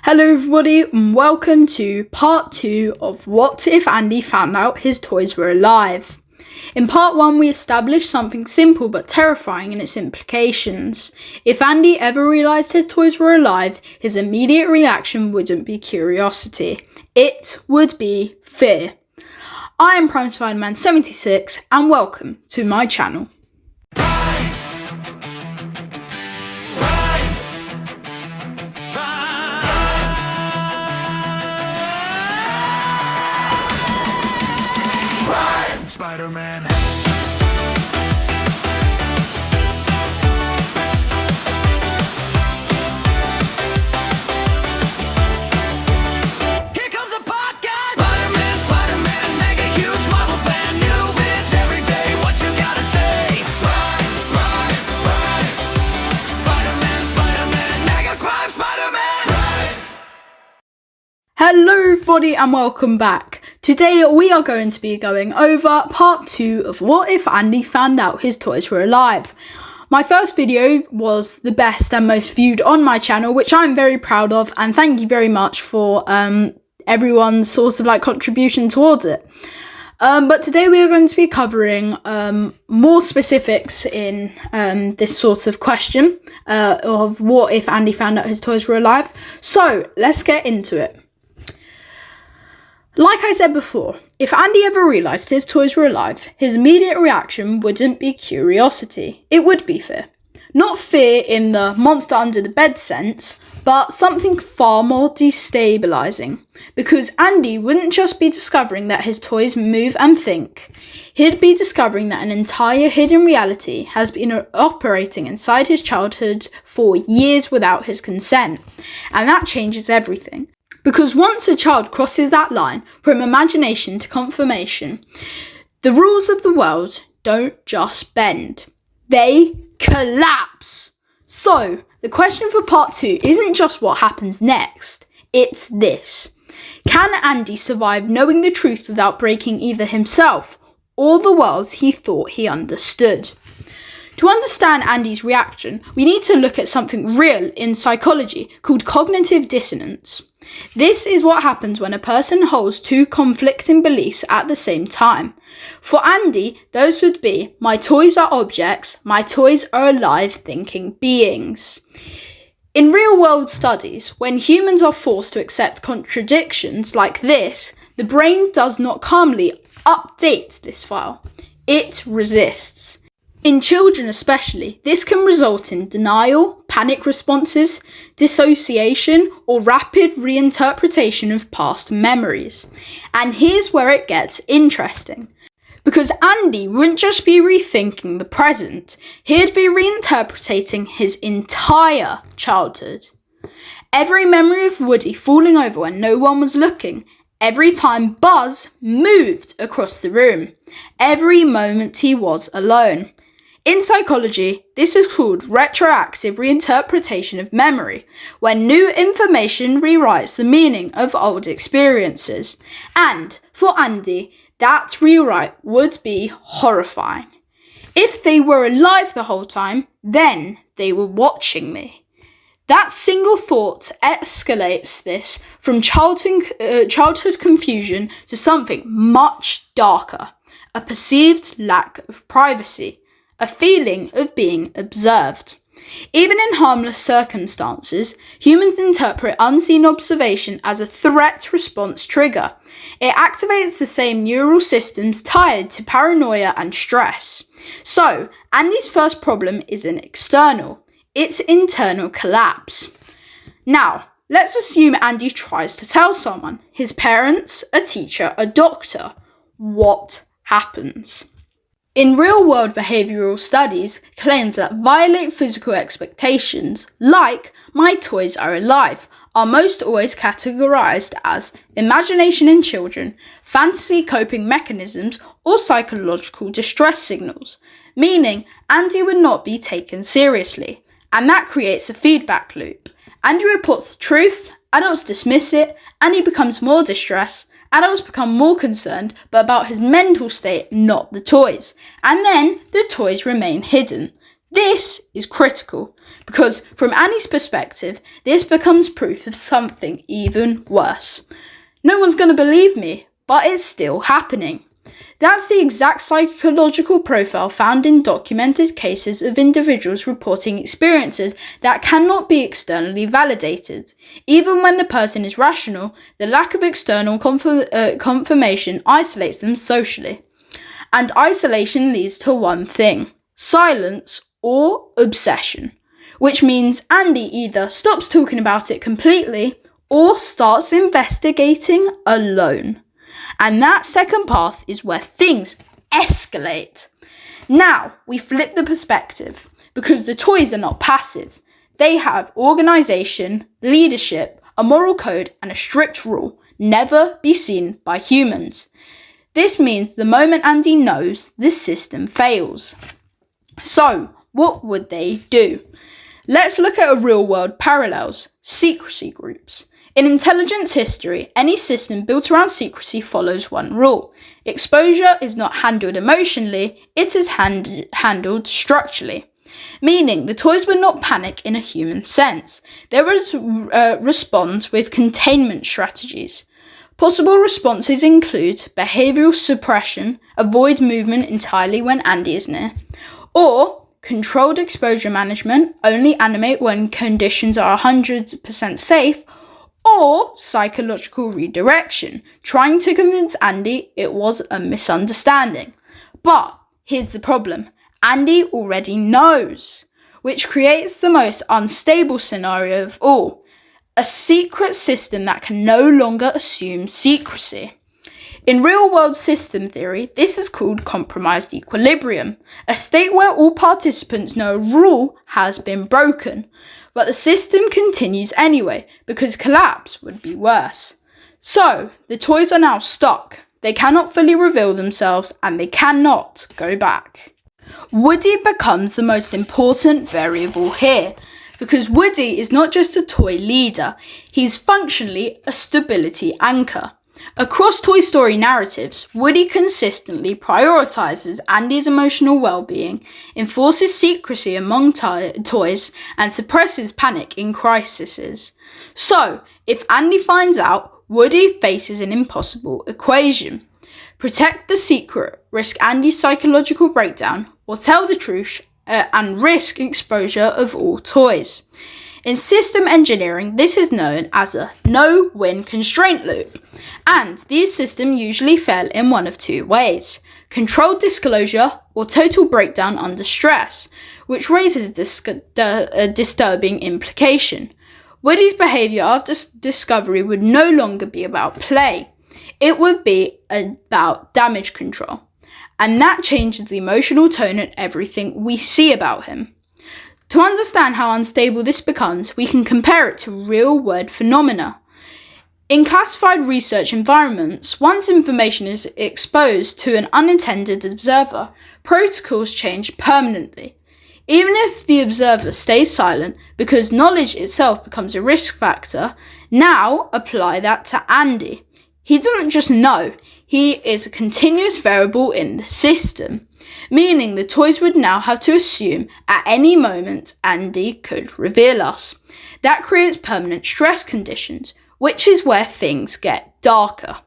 Hello everybody and welcome to part 2 of What If Andy Found Out His Toys Were Alive. In part 1 we established something simple but terrifying in its implications. If Andy ever realised his toys were alive, his immediate reaction wouldn't be curiosity, it would be fear. I am Prime Spider-Man 76 and welcome to my channel. Spider-Man. Here comes a podcast. Spider-Man, mega huge Marvel fan, new bits every day. What you gotta say? Right. Spider-Man, mega crime Spider-Man. Hello everybody and welcome back. Today we are going to be going over part 2 of What If Andy Found Out His Toys Were Alive. My first video was the best and most viewed on my channel, which I'm very proud of, and thank you very much for everyone's sort of contribution towards it. But today we are going to be covering more specifics in this sort of question of what if Andy found out his toys were alive. So let's get into it. Like I said before, if Andy ever realised his toys were alive, his immediate reaction wouldn't be curiosity, it would be fear. Not fear in the monster under the bed sense, but something far more destabilising. Because Andy wouldn't just be discovering that his toys move and think, he'd be discovering that an entire hidden reality has been operating inside his childhood for years without his consent. And that changes everything. Because once a child crosses that line from imagination to confirmation, the rules of the world don't just bend, they collapse. So, the question for part 2 isn't just what happens next, it's this. Can Andy survive knowing the truth without breaking either himself or the world he thought he understood? To understand Andy's reaction, we need to look at something real in psychology called cognitive dissonance. This is what happens when a person holds two conflicting beliefs at the same time. For Andy, those would be, my toys are objects, my toys are alive thinking beings. In real-world studies, when humans are forced to accept contradictions like this, the brain does not calmly update this file. It resists. In children especially, this can result in denial, panic responses, dissociation, or rapid reinterpretation of past memories. And here's where it gets interesting. Because Andy wouldn't just be rethinking the present, he'd be reinterpreting his entire childhood. Every memory of Woody falling over when no one was looking, every time Buzz moved across the room, every moment he was alone. In psychology, this is called retroactive reinterpretation of memory, when new information rewrites the meaning of old experiences. And, for Andy, that rewrite would be horrifying. If they were alive the whole time, then they were watching me. That single thought escalates this from childhood confusion to something much darker, a perceived lack of privacy. A feeling of being observed. Even in harmless circumstances, humans interpret unseen observation as a threat response trigger. It activates the same neural systems tied to paranoia and stress. So, Andy's first problem isn't external, it's internal collapse. Now, let's assume Andy tries to tell someone, his parents, a teacher, a doctor. What happens? In real-world behavioural studies, claims that violate physical expectations, like my toys are alive, are most always categorised as imagination in children, fantasy coping mechanisms, or psychological distress signals, meaning Andy would not be taken seriously, and that creates a feedback loop. Andy reports the truth, adults dismiss it, and he becomes more distressed. Adults become more concerned, but about his mental state, not the toys. And then the toys remain hidden. This is critical because from Andy's perspective, this becomes proof of something even worse. No one's going to believe me, but it's still happening. That's the exact psychological profile found in documented cases of individuals reporting experiences that cannot be externally validated. Even when the person is rational, the lack of external confirmation isolates them socially. And isolation leads to one thing: silence or obsession, which means Andy either stops talking about it completely or starts investigating alone. And that second path is where things escalate. Now we flip the perspective because the toys are not passive. They have organisation, leadership, a moral code and a strict rule: never be seen by humans. This means the moment Andy knows, this system fails. So what would they do? Let's look at a real-world parallels: secrecy groups. In intelligence history, any system built around secrecy follows one rule. Exposure is not handled emotionally, it is handled structurally. Meaning the toys would not panic in a human sense. They would respond with containment strategies. Possible responses include behavioural suppression, avoid movement entirely when Andy is near, or controlled exposure management, only animate when conditions are 100% safe, or psychological redirection, trying to convince Andy it was a misunderstanding. But here's the problem: Andy already knows, which creates the most unstable scenario of all: a secret system that can no longer assume secrecy. In real-world system theory, this is called compromised equilibrium, a state where all participants know a rule has been broken, but the system continues anyway because collapse would be worse. So, the toys are now stuck. They cannot fully reveal themselves and they cannot go back. Woody becomes the most important variable here because Woody is not just a toy leader, he's functionally a stability anchor. Across Toy Story narratives, Woody consistently prioritises Andy's emotional well-being, enforces secrecy among toys, and suppresses panic in crises. So, if Andy finds out, Woody faces an impossible equation: protect the secret, risk Andy's psychological breakdown, or tell the truth and risk exposure of all toys. In system engineering, this is known as a no-win constraint loop, and these systems usually fail in one of two ways: controlled disclosure or total breakdown under stress, which raises a disturbing implication. Woody's behaviour after discovery would no longer be about play, it would be about damage control, and that changes the emotional tone and everything we see about him. To understand how unstable this becomes, we can compare it to real-world phenomena. In classified research environments, once information is exposed to an unintended observer, protocols change permanently. Even if the observer stays silent because knowledge itself becomes a risk factor, now apply that to Andy. He doesn't just know, he is a continuous variable in the system, meaning the toys would now have to assume at any moment Andy could reveal us. That creates permanent stress conditions, which is where things get darker.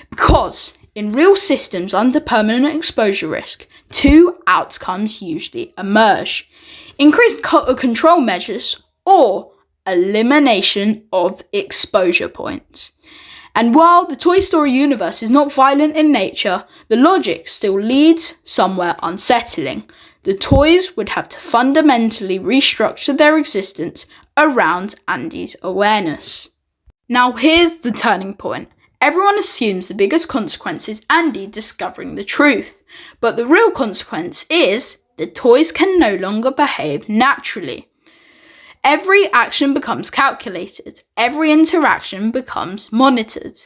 Because in real systems under permanent exposure risk, two outcomes usually emerge: increased control measures or elimination of exposure points. And while the Toy Story universe is not violent in nature, the logic still leads somewhere unsettling. The toys would have to fundamentally restructure their existence around Andy's awareness. Now here's the turning point. Everyone assumes the biggest consequence is Andy discovering the truth, but the real consequence is the toys can no longer behave naturally. Every action becomes calculated, every interaction becomes monitored,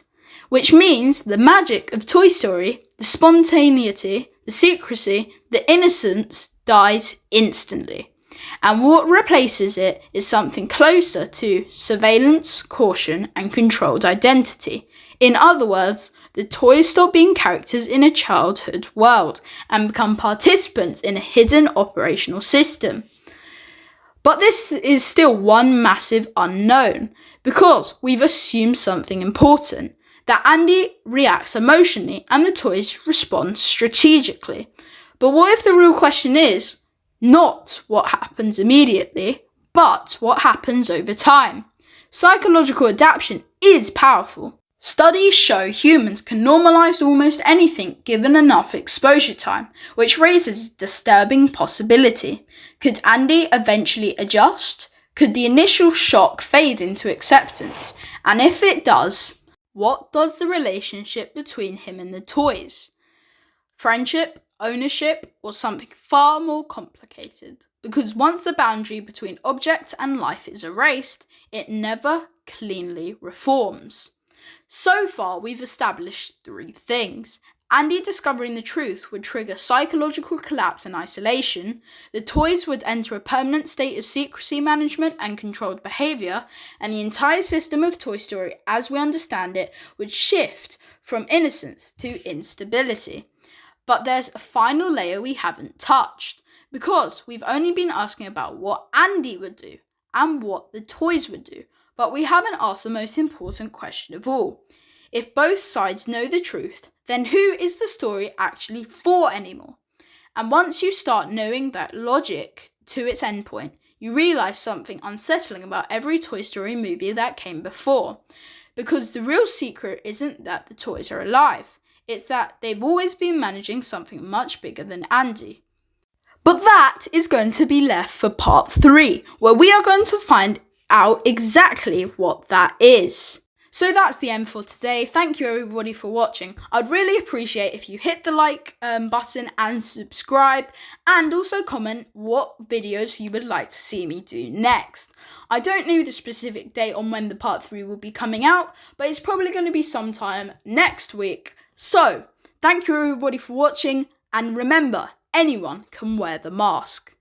which means the magic of Toy Story, the spontaneity, the secrecy, the innocence dies instantly. And what replaces it is something closer to surveillance, caution, and controlled identity. In other words, the toys stop being characters in a childhood world and become participants in a hidden operational system. But this is still one massive unknown, because we've assumed something important, that Andy reacts emotionally and the toys respond strategically. But what if the real question is not what happens immediately, but what happens over time? Psychological adaptation is powerful. Studies show humans can normalize almost anything given enough exposure time, which raises a disturbing possibility. Could Andy eventually adjust? Could the initial shock fade into acceptance? And if it does, what does the relationship between him and the toys? Friendship, ownership, or something far more complicated? Because once the boundary between object and life is erased, it never cleanly reforms. So far, we've established 3 things. Andy discovering the truth would trigger psychological collapse and isolation, the toys would enter a permanent state of secrecy management and controlled behaviour, and the entire system of Toy Story, as we understand it, would shift from innocence to instability. But there's a final layer we haven't touched, because we've only been asking about what Andy would do and what the toys would do. But we haven't asked the most important question of all. If both sides know the truth, then who is the story actually for anymore? And once you start knowing that logic to its endpoint, you realise something unsettling about every Toy Story movie that came before. Because the real secret isn't that the toys are alive, it's that they've always been managing something much bigger than Andy. But that is going to be left for part 3, where we are going to find out exactly what that is. So that's the end for today. Thank you everybody for watching. I'd really appreciate if you hit the like button and subscribe, and also comment what videos you would like to see me do next. I don't know the specific date on when the part 3 will be coming out, but it's probably going to be sometime next week. So thank you everybody for watching, and remember, anyone can wear the mask.